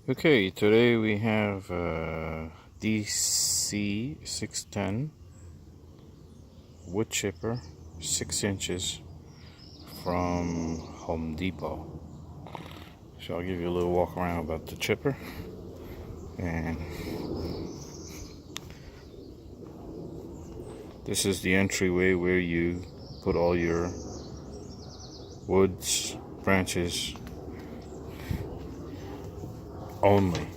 Okay, today we have DC610 wood chipper, 6 inches from Home Depot. So I'll give you a little walk around about the chipper. And this is the entryway where you put all your woods, branches only.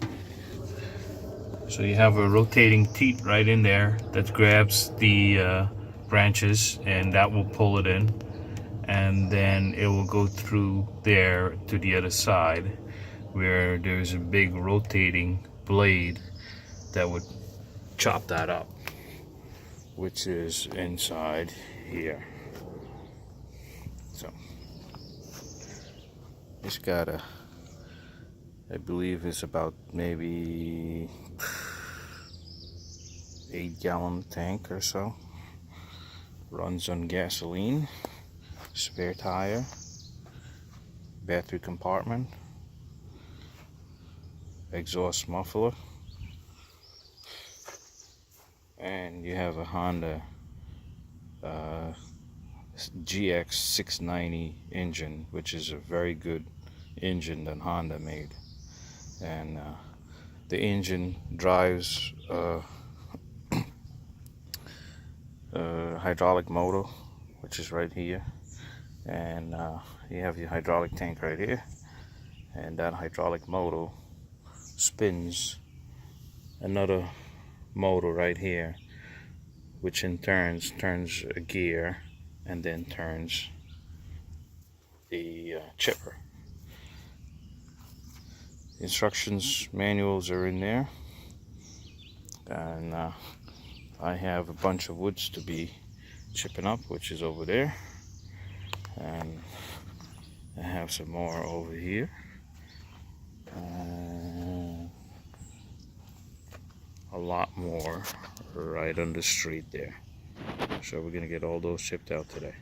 So you have a rotating teat right in there that grabs the branches, and that will pull it in, and then it will go through there to the other side where there's a big rotating blade that would chop that up, which is inside here. So it's got a, I believe it's about maybe 8-gallon tank or so. Runs on gasoline, spare tire, battery compartment, exhaust muffler, and you have a Honda GX690 engine, which is a very good engine that Honda made. And the engine drives hydraulic motor, which is right here, and you have your hydraulic tank right here, and that hydraulic motor spins another motor right here, which in turns turns a gear and then turns the chipper. Instructions manuals are in there, and I have a bunch of woods to be chipping up, which is over there, and I have some more over here, and a lot more right on the street there. So we're gonna get all those chipped out today.